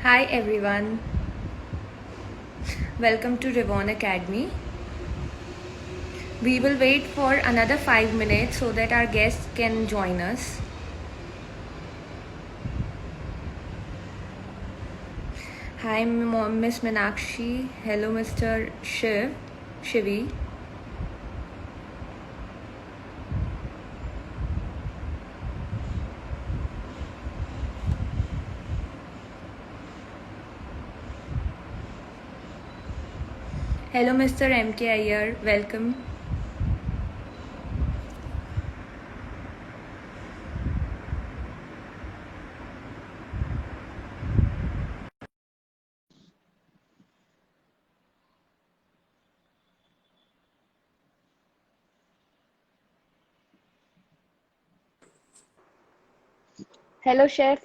Hi everyone, welcome to Revon Academy. We will wait for another 5 minutes so that our guests can join us. Hi Miss Meenakshi, hello Mr. Shivi. Hello Mr. MK Iyer, welcome. Hello Chef,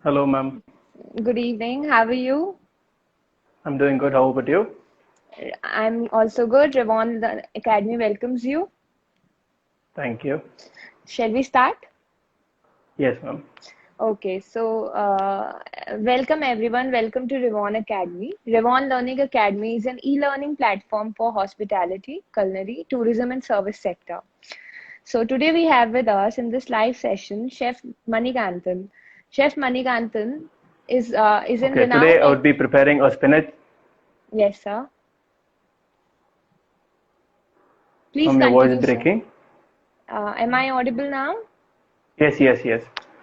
Hello, ma'am. good evening, how are you? I'm doing good. How about you? I'm also good. Revon Academy welcomes you. Thank you. Shall we start? Yes, ma'am. Okay, so welcome everyone. Welcome to Revon Academy. Revon Learning Academy is an e-learning platform for hospitality, culinary, tourism, and service sector. So today we have with us in this live session Chef Manikantan. Chef Manikantan is in Okay, today renowned. I would be preparing a spinach. Yes, sir. Please Ma'am, your voice is continue, sir. breaking. Am I audible now? Yes. Yeah,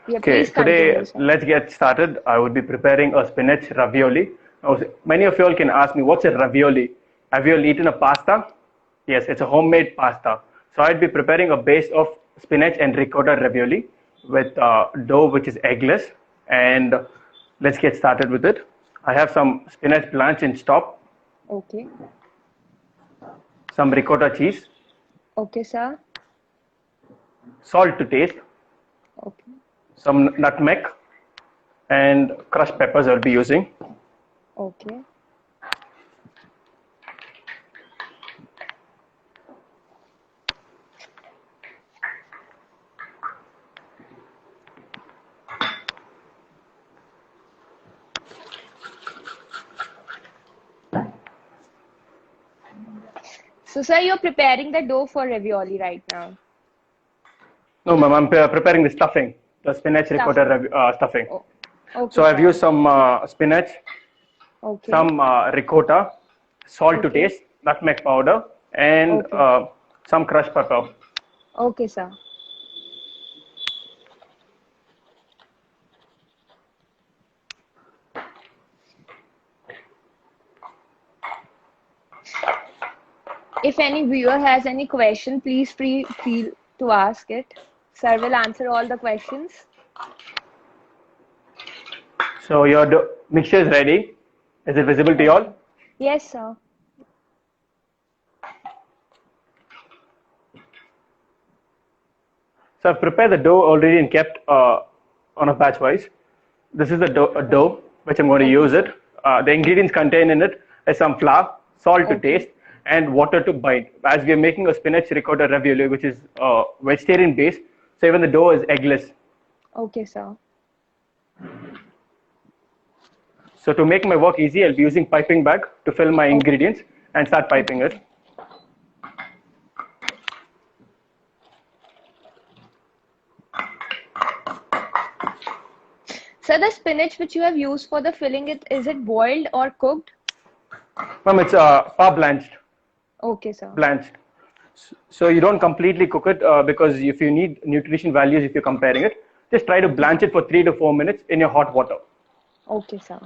Okay, please continue, today sir. let's get started. I would be preparing a spinach ravioli. Now, many of you all can ask me, what's a ravioli? Have you all eaten a pasta? Yes, it's a homemade pasta. So I'd be preparing a base of spinach and ricotta ravioli with dough which is eggless. And let's get started with it. I have some spinach blanched in stock, Okay. some ricotta cheese, Okay, sir. salt to taste, Okay. some nutmeg, and crushed peppers I'll be using. Okay. So, sir, you're preparing the dough for ravioli right now. No, ma'am, I'm preparing the stuffing, the spinach ricotta Stuffing. stuffing. Oh, okay, So I've sir. used some spinach, Okay. some ricotta, salt to Okay. taste, nutmeg powder, and Okay. some crushed pepper. Okay, sir. If any viewer has any question, please feel to ask it. Sir will answer all the questions. So your mixture is ready. Is it visible to you Okay. all? Yes, sir. So I've prepared the dough already and kept on a batch wise. This is the Okay. dough which I'm going to Okay, use sir. it. The Okay. ingredients contained in it is some flour, salt to Okay. taste, and water to bind. As we are making a spinach ricotta ravioli, which is vegetarian based, so even the dough is eggless. Okay, sir. So to make my work easy, I'll be using piping bag to fill my Okay. ingredients and start piping Okay, it. sir. So the spinach which you have used for the filling, is it boiled or cooked? Ma'am, it's far blanched. Okay, sir. Blanched. So you don't completely cook it because if you need nutrition values, if you're comparing it, just try to Okay, blanch sir. it for 3 to 4 minutes in your hot water. Okay, sir.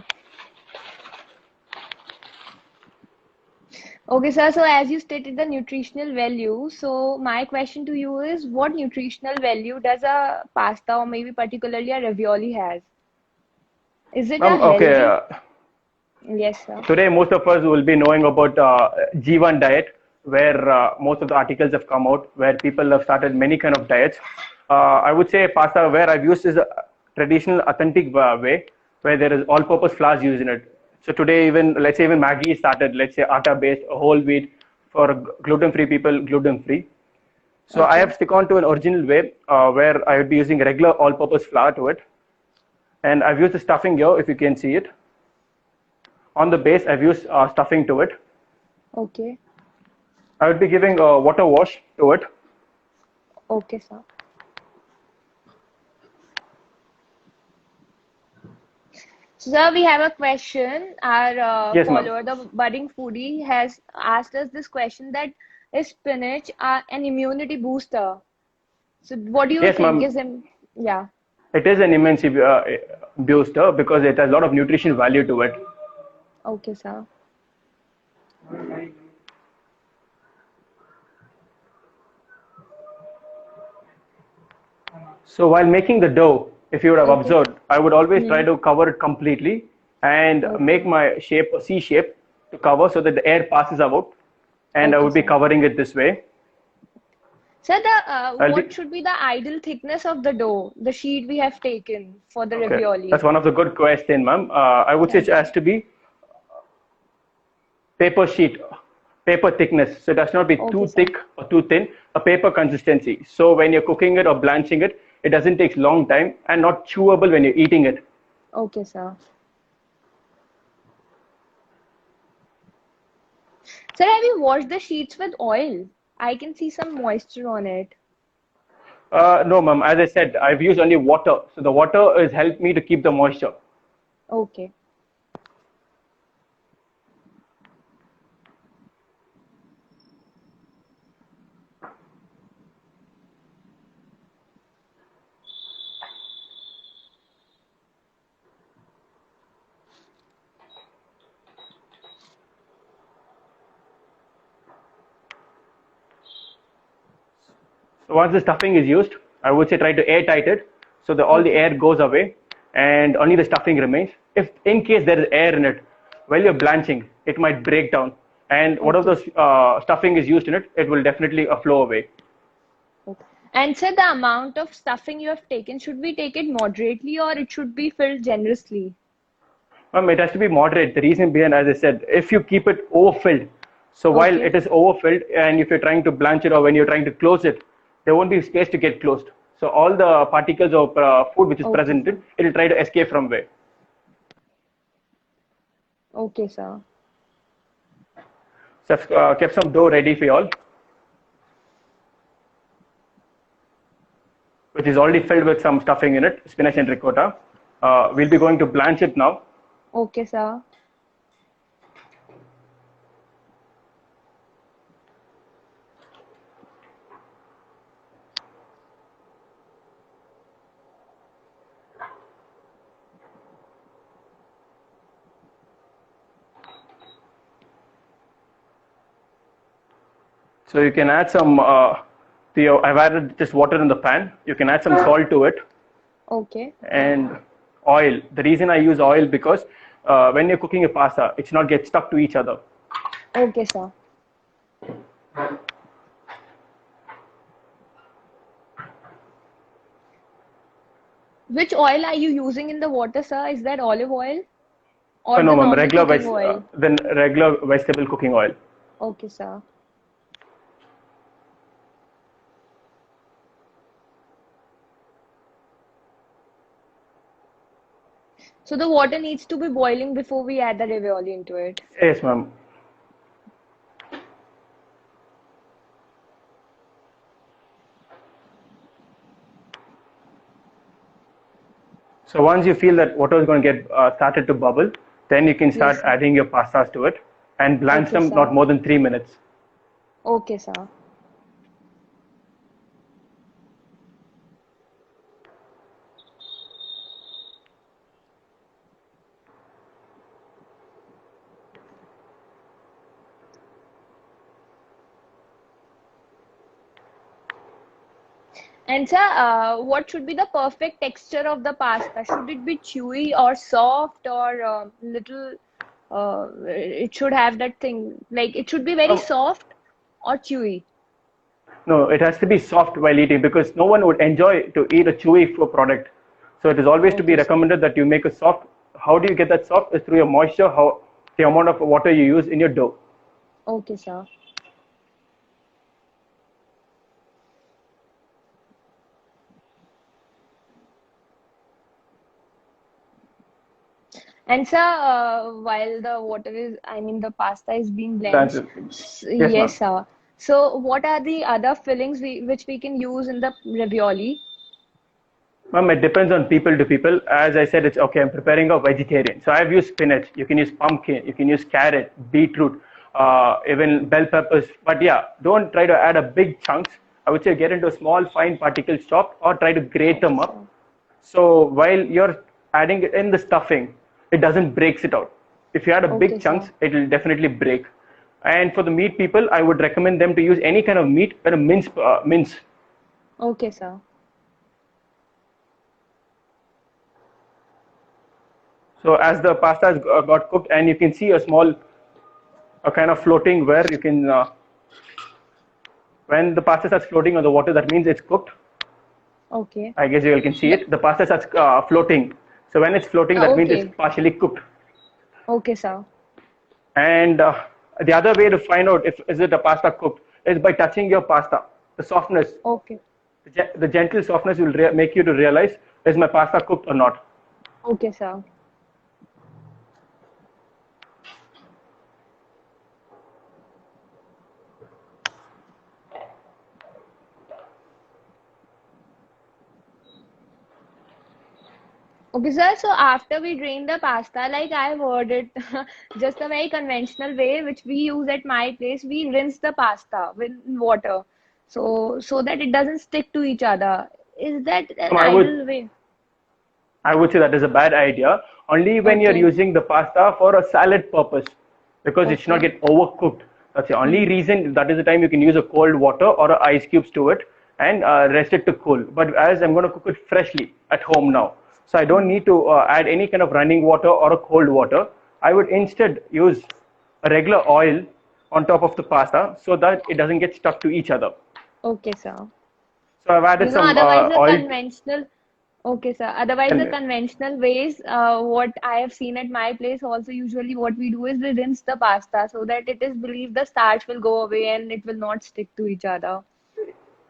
Okay, sir. So as you stated the nutritional value, so my question to you is what nutritional value does a pasta or maybe particularly a ravioli has? Is it a Okay. healthy? Yes, sir. Today, most of us will be knowing about G1 diet, where most of the articles have come out, where people have started many kind of diets. I would say pasta, where I've used is a traditional, authentic way, where there is all-purpose flours used in it. So today, even let's say even Maggi started, let's say atta-based, whole wheat for gluten-free people, gluten-free. So I have Okay. stick on to an original way where I would be using regular all-purpose flour to it. And I've used the stuffing here, if you can see it. On the base, I've used stuffing to it. Okay. I would be giving a water wash to it. Okay, sir. Sir, we have a question. Our Yes, ma'am. follower, the budding foodie, has asked us this question that is spinach an immunity booster? So, what do you Yes, think ma'am. is him? Yeah. It is an immense booster because it has a lot of nutrition value to it. Okay, sir. So while making the dough, if you would have Okay. observed, I would always try Hmm. to cover it completely and make Okay. my shape a C shape to cover so that the air passes out, and I Okay, would be sir. covering it this way. Sir, the I'll what be should be the ideal thickness of the dough, the sheet we have taken for the okay. That's ravioli? one of the good questions, ma'am. I would say Yeah, it sir. has to be paper sheet, paper thickness. So it does not be Okay, too sir. thick or too thin, a paper consistency. So when you're cooking it or blanching it, it doesn't take long time and not chewable when you're eating it. Okay, sir. Sir, have you washed the sheets with oil? I can see some moisture on it. No, ma'am. As I said, I've used only water. So the water has helped me to keep the moisture. Okay. So once the stuffing is used, I would say try to airtight it so that all the Okay. air goes away and only the stuffing remains. If in case there is air in it, while you're blanching, it might break down. And whatever Okay. the stuffing is used in it, it will definitely flow away. Okay. And sir, the amount of stuffing you have taken, should we take it moderately or it should be filled generously? It has to be moderate. The reason being, as I said, if you keep it overfilled, so while Okay. it is overfilled, and if you're trying to blanch it or when you're trying to close it, there won't be space to get closed. So all the particles of food which is Okay, present, sir. it will try to escape from way. Okay, sir. So I've kept some dough ready for you all, which is already filled with some stuffing in it, spinach and ricotta. We'll be going to blanch it now. Okay, sir. So you can add some, I've added just water in the pan. You can add some salt to it Okay. and oil. The reason I use oil because when you're cooking a pasta, it should not get stuck to each other. Okay, sir. Which oil are you using in the water, sir? Is that olive oil or No, the ma'am, normal cooking oil? then regular vegetable cooking oil. Okay, sir. So the water needs to be boiling before we add the ravioli into it. Yes, ma'am. So once you feel that water is going to get started to bubble, then you can Yes, start sir. adding your pastas to it and blanch Okay, them not sir. more than 3 minutes. Okay, sir. And sir, what should be the perfect texture of the pasta? Should it be chewy or soft or little? It should have that thing like it should be very Um, soft or chewy. no, it has to be soft while eating because no one would enjoy to eat a chewy food product. So it is always to be Okay, sir. recommended that you make a soft. How do you get that soft? Is through your moisture, how the amount of water you use in your dough. Okay, sir. And sir, while the water is, I mean, the pasta is being blanched, Yes, yes, ma'am. sir. So, what are the other fillings which we can use in the ravioli? Ma'am, it depends on people to people. As I said, it's okay. I'm preparing a vegetarian, so I've used spinach. You can use pumpkin. You can use carrot, beetroot, even bell peppers. But yeah, don't try to add a big chunks. I would say get into a small, fine particles chopped, or try to grate Okay, them up. sir. So while you're adding it in the stuffing, it doesn't breaks it out. If you add a Okay, big sir. chunks, it will definitely break. And for the meat people, I would recommend them to use any kind of meat, but a mince. Okay, sir. So as the pasta has got cooked, and you can see a small, a kind of floating where you can, when the pasta starts floating on the water, that means it's cooked. Okay. I guess you can see The, it. The pasta starts floating. So when it's floating, that means it's okay. partially cooked. Okay, sir. And the other way to find out if is it a pasta cooked is by touching your pasta. The softness, Okay. the gentle softness will make you to realize is my pasta cooked or not. Okay, sir. Okay, sir. So after we drain the pasta, like I've heard it, just a very conventional way, which we use at my place, we rinse the pasta with water, so that it doesn't stick to each other. Is that an I would ideal way? I would say that is a bad idea. Only when you're Okay. using the pasta for a salad purpose, because it should not Okay. get overcooked. That's the only Hmm. reason. That is the time you can use a cold water or a ice cubes to it and rest it to cool. But as I'm going to cook it freshly at home now, so I don't Hmm. need to add any kind of running water or a cold water. I would instead use a regular oil on top of the pasta so that it doesn't get stuck to each other. Okay, sir. So I've added some Otherwise the oil. conventional, okay, sir. Otherwise Tell the me. conventional ways, what I have seen at my place also usually what we do is we rinse the pasta so that it is believed the starch will go away and it will not stick to each other.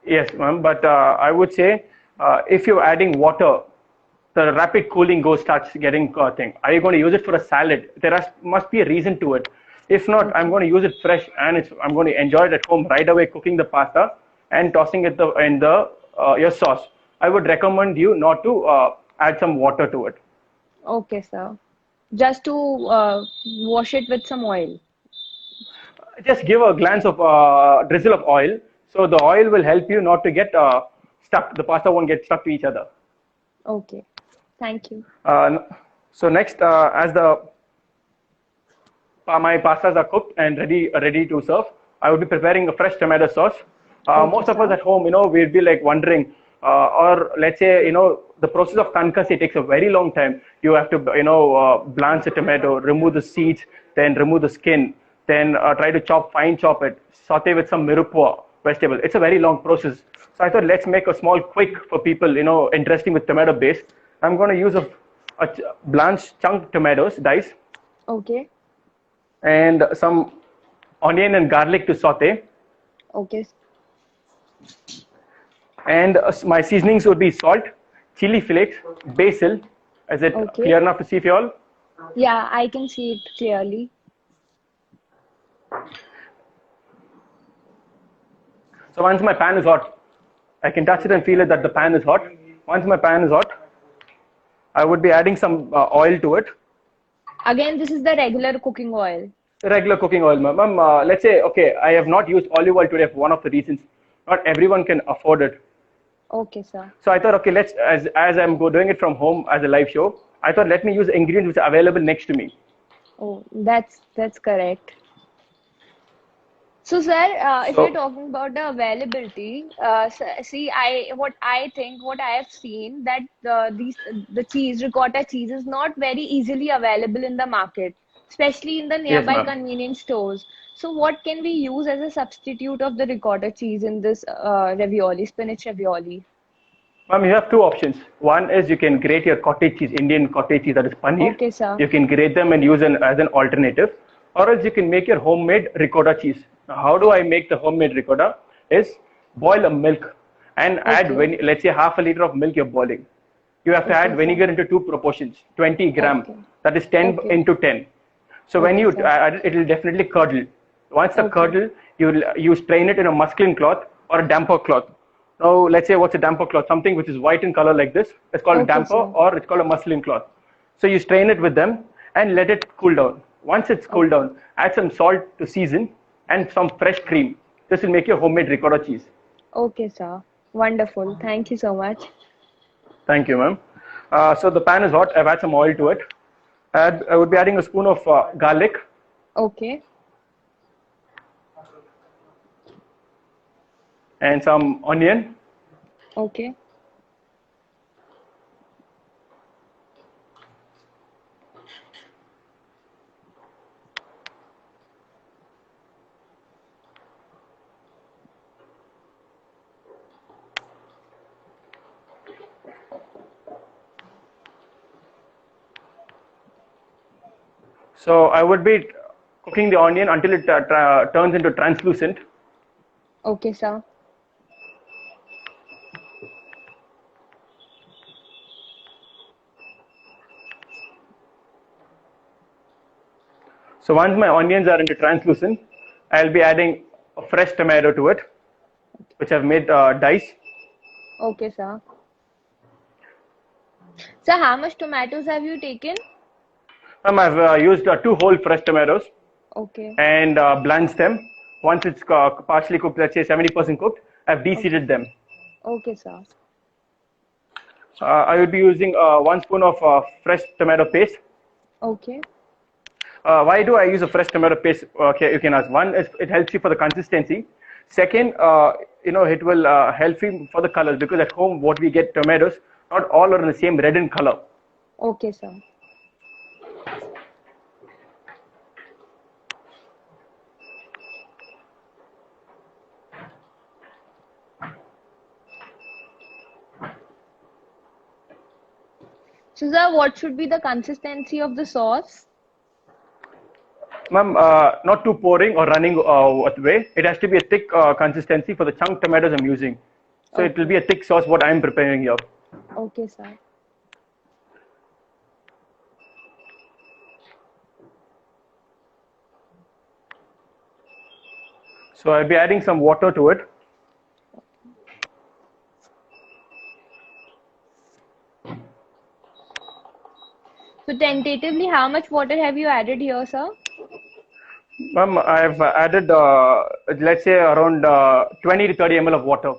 Yes, ma'am. But I would say if you're adding water, the rapid cooling goes starts getting thing. Are you going to use it for a salad? Must be a reason to it. If not, I'm Okay. going to use it fresh and I'm going to enjoy it at home right away, cooking the pasta and tossing it in the your sauce. I would recommend you not to add some water to it. Okay, sir. Just to wash it with some oil. Just give a glance of drizzle of oil, so the oil will help you not to get stuck. The pasta won't get stuck to each other. Okay. Thank you. Uh, so next, as the my pastas are cooked and ready to serve, I would be preparing a fresh tomato sauce. Okay, Most of us sir. at home, we'd be like wondering, or let's say, the process of concasse takes a very long time. You have to, blanch the tomato, remove the seeds, then remove the skin, then try to fine chop it, saute with some mirepoix vegetable. It's a very long process. So I thought let's make a small quick for people, interesting with tomato base. I'm going to use a blanched chunk tomatoes, dice, Okay. and some onion and garlic to saute. Okay. And my seasonings would be salt, chili flakes, basil. Is it Okay. clear enough to see for you all? Yeah, I can see it clearly. So once my pan is hot, I can touch it and feel it that the pan is hot. Once my pan is hot, I would be adding some oil to it. Again, this is the regular cooking oil. Regular cooking oil, ma'am. Let's say, okay, I have not used olive oil today for one of the reasons. Not everyone can afford it. Okay, sir. So I thought, okay, let's as I'm doing it from home as a live show, I thought let me use ingredients which are available next to me. Oh, that's correct. So, sir, if you're So talking about the availability, see, what I have seen that the cheese, ricotta cheese, is not very easily available in the market, especially in the yes, nearby ma'am. convenience stores. So, what can we use as a substitute of the ricotta cheese in this ravioli, spinach ravioli? Ma'am, you have two options. One is you can grate your cottage cheese, Indian cottage cheese, that is paneer. Okay, sir. You can grate them and use as an alternative. Or else you can make your homemade ricotta cheese. Now, how do I make the homemade ricotta? Is boil a milk and add, Okay, when let's say half a liter of milk you're boiling. you have to Okay, add sir. vinegar into two proportions, 20 gram. Okay. That is 10 Okay. into 10. So when Okay, you sir. add it, it will definitely curdle. Once the Okay. curdle, you strain it in a muslin cloth or a damper cloth. Now, let's say what's a damper cloth? Something which is white in color like this. It's called a Okay, damper, sir. or it's called a muslin cloth. So you strain it with them and let it cool down. Once it's cooled Okay. down, add some salt to season and some fresh cream. This will make your homemade ricotta cheese. Okay, sir. Wonderful. Thank you so much. Thank you, ma'am. So the pan is hot. I've added some oil to it. I would be adding a spoon of garlic Okay. and some onion. Okay. So I would be cooking the onion until it turns into translucent. Okay, sir. So once my onions are into translucent, I'll be adding a fresh tomato to it, which I've made dice. Okay, sir. So how much tomatoes have you taken? I've used two whole fresh tomatoes Okay. and blanched them. Once it's partially cooked, let's say 70% cooked, I've Okay. de-seeded them. Okay, sir. I would be using 1 spoon of fresh tomato paste. Okay. Why do I use a fresh tomato paste? Okay, you can ask. One is it helps you for the consistency. Second, it will help you for the colors, because at home what we get tomatoes, not all are in the same red in color. Okay, sir. So, sir, what should be the consistency of the sauce? Ma'am, not too pouring or running way. It has to be a thick consistency for the chunk tomatoes I'm using. So it will Okay. be a thick sauce what I'm preparing here. Okay, sir. So I'll be adding some water to it. So, tentatively, how much water have you added here, sir? Ma'am, I've added, let's say, around 20 to 30 ml of water.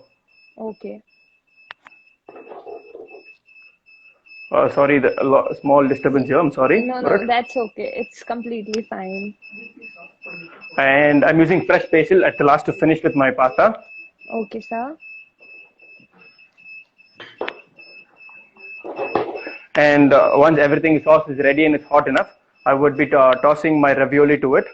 Okay. Sorry, small disturbance here. I'm sorry No, for no, it. that's okay. It's completely fine. And I'm using fresh basil at the last to finish with my pasta. Okay, sir. And once everything sauce is ready and it's hot enough, I would be tossing my ravioli to it.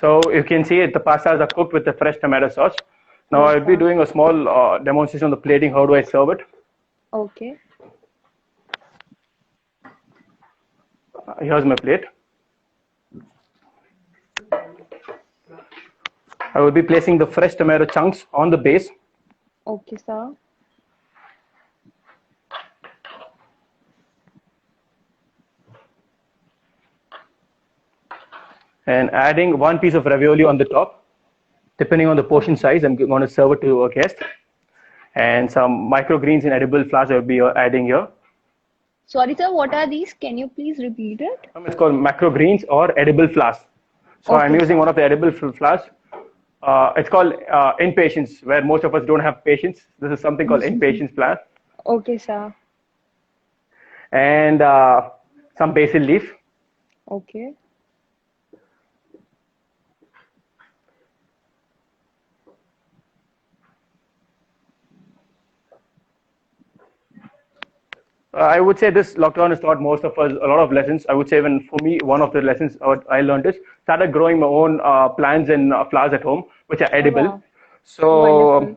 So you can see it, the pastas are cooked with the fresh tomato sauce. Now Yes, I'll be sir. doing a small demonstration on the plating. How do I serve it? Okay. Here's my plate. I will be placing the fresh tomato chunks on the base. Okay, sir. And adding one piece of ravioli on the top. Depending on the portion Okay. size, I'm going to serve it to a guest. And some microgreens and edible flowers I'll be adding here. Sorry, sir, what are these? Can you please repeat it? It's called macrogreens or edible flowers. So I'm Okay, using sir. one of the edible flowers. It's called impatience, where most of us don't have patience. This is something called impatience flower. Okay, sir. And some basil leaf. Okay. I would say this lockdown has taught most of us a lot of lessons. I would say even for me, one of the lessons what I learned is started growing my own plants and flowers at home, which are Oh, edible. wow. So Wonderful.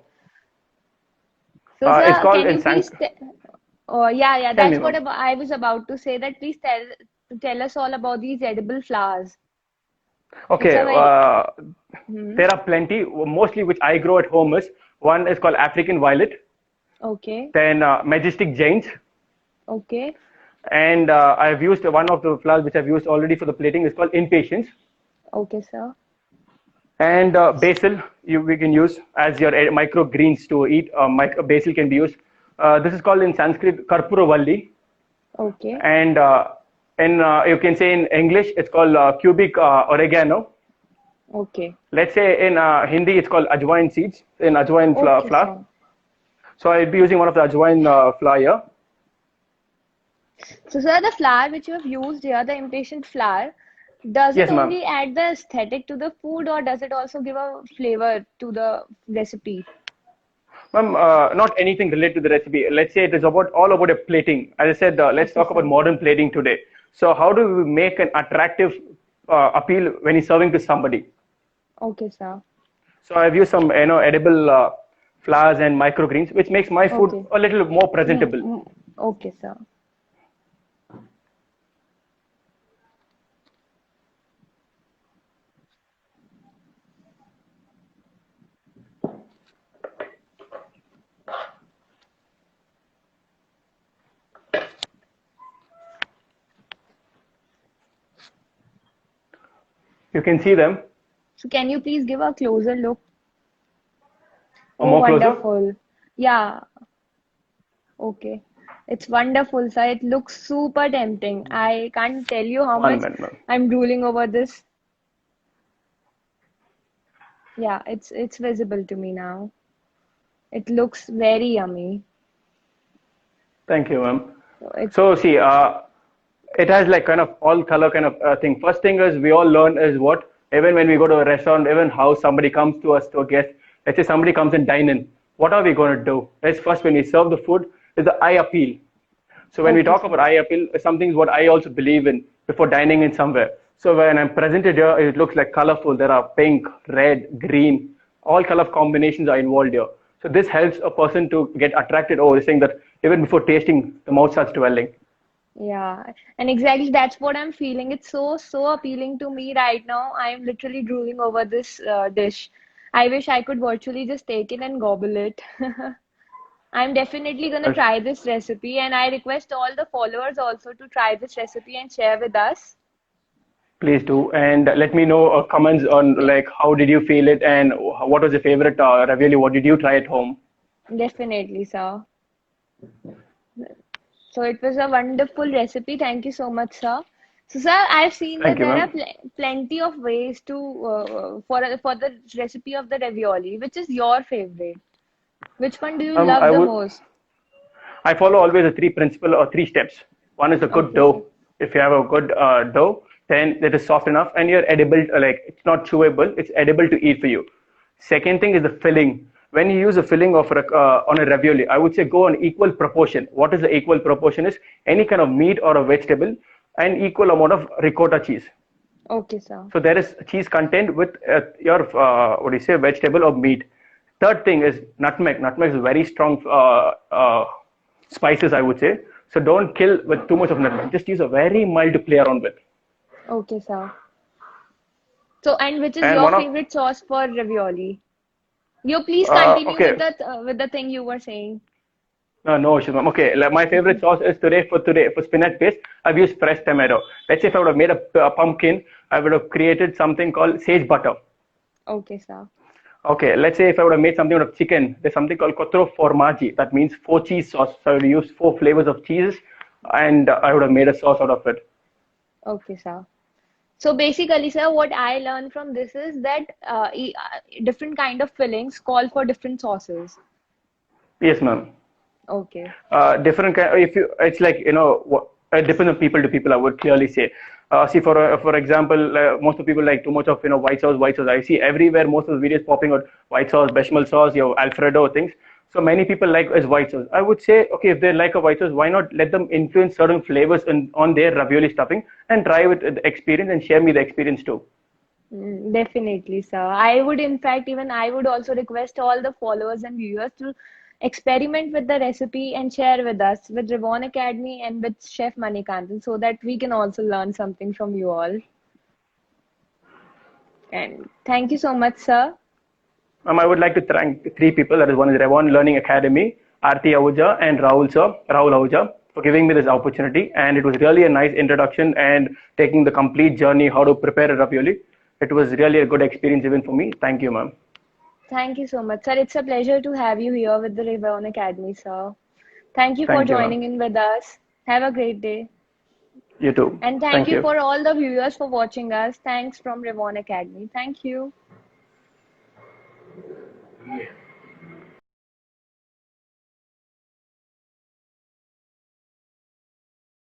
So, it's sir, called can in you Sank. please oh, yeah, yeah, Tell me, that's what ma'am. I was about to say, that please tell us all about these edible flowers. It's a Okay, very hmm, there are plenty. Mostly which I grow at home is one is called African violet, okay, then majestic giant, okay, and I've used one of the flowers which I've used already for the plating is called impatience. okay, sir. And basil, we can use as your micro greens to eat. Basil can be used. This is called in Sanskrit Karpuravalli, Okay, and in you can say in English it's called cubic oregano. okay, Let's say in Hindi it's called ajwain seeds, in ajwain okay, flour. sir. So I'll be using one of the ajwain flour here. So, sir, the flour which you have used here, the impatient flour, does it Yes, ma'am. only add the aesthetic to the food, or does it also give a flavor to the recipe? Ma'am, not anything related to the recipe. Let's say it is about all about a plating. As I said, let's Okay, talk about sir. modern plating today. So how do we make an attractive appeal when you're serving to somebody? Okay, sir. So I've used some edible flowers and microgreens, which makes my food Okay. a little more Mm, presentable. mm. Okay, sir. You can see them. So, can you please give a closer look? Or Oh, more closer. wonderful. Yeah, okay. It's wonderful, sir. It looks super tempting. I can't tell you how One much minute, ma'am. I'm drooling over this. Yeah, it's visible to me now. It looks very yummy. Thank you, ma'am. So it's So see, it has like kind of all color kind of thing. First thing is we all learn is what even when we go to a restaurant, even how somebody comes to us to a guest. Let's say somebody comes and dine in. What are we going to do? Let's first when we serve the food is the eye appeal. So when we okay, talk sir. about eye appeal, something is what I also believe in before dining in somewhere. So when I'm presented here, it looks like colorful. There are pink, red, green, all color combinations are involved here. So this helps a person to get attracted. Oh, they're saying that even before tasting, the mouth starts dwelling. Yeah, and exactly that's what I'm feeling. It's so appealing to me right now. I'm literally drooling over this dish. I wish I could virtually just take it and gobble it. I'm definitely gonna Uh, try this recipe, and I request all the followers also to try this recipe and share with us. Please do, and let me know comments on Yeah, like how did you feel it and what was your favorite ravioli? What did you try at home? definitely, sir. So it was a wonderful recipe. Thank you so much, sir. So, sir, I've seen Thank that you, there are ma'am. plenty of ways to for the recipe of the ravioli. Which is your favorite? Which one do you I love the would most? I follow always the three principle or three steps. One is a good Okay, sir. dough. If you have a good dough, then it is soft enough and you're edible. Like it's not chewable, it's edible to eat for you. Second thing is the filling. When you use a filling of on a ravioli, I would say go on equal proportion. What is the equal proportion? Is any kind of meat or a vegetable and equal amount of ricotta cheese. Okay, sir. So there is cheese content with your what do you say vegetable or meat. Third thing is nutmeg. Nutmeg is very strong spices, I would say. So don't kill with too much of nutmeg. Just use a very mild to play around with. Okay, sir. So, and which is And your one of favorite sauce for ravioli? You please continue okay, with the thing you were saying. no, no issues, ma'am. Okay, like my favorite sauce is today for spinach paste. I've used fresh tomato. Let's say if I would have made a pumpkin, I would have created something called sage butter. Okay, sir. Okay, let's say if I would have made something out of chicken, there's something called quattro formaggi. That means four cheese sauce. So I would use four flavors of cheeses, and I would have made a sauce out of it. Okay, sir. So basically, sir, what I learned from this is that different kind of fillings call for different sauces. Yes, ma'am. Okay. Different kind. If you, it's like it depends on people to people. I would clearly say. See, for example, most of people like too much of white sauce, white sauce. I see everywhere most of the videos popping out white sauce, bechamel sauce, Alfredo things. So many people like as white sauce. I would say, okay, if they like a white sauce, why not let them influence certain flavors on their ravioli stuffing and try with the experience and share me the experience too. Definitely, sir. I would, in fact, even I would also request all the followers and viewers to experiment with the recipe and share with us, with Revon Academy and with Chef Manikantan, so that we can also learn something from you all. And thank you so much, sir. I would like to thank three people. That is one is Revon Learning Academy, Aarti Ahuja, and Rahul sir, Rahul Ahuja, for giving me this opportunity. And it was really a nice introduction and taking the complete journey how to prepare a ravioli. It was really a good experience even for me. Thank you, ma'am. Thank you so much, sir. It's a pleasure to have you here with the Revon Academy, sir. Thank you for Thank you, ma'am. joining in with us. Have a great day. You too. And thank Thank you you. for all the viewers for watching us. Thanks from Revon Academy. Thank you.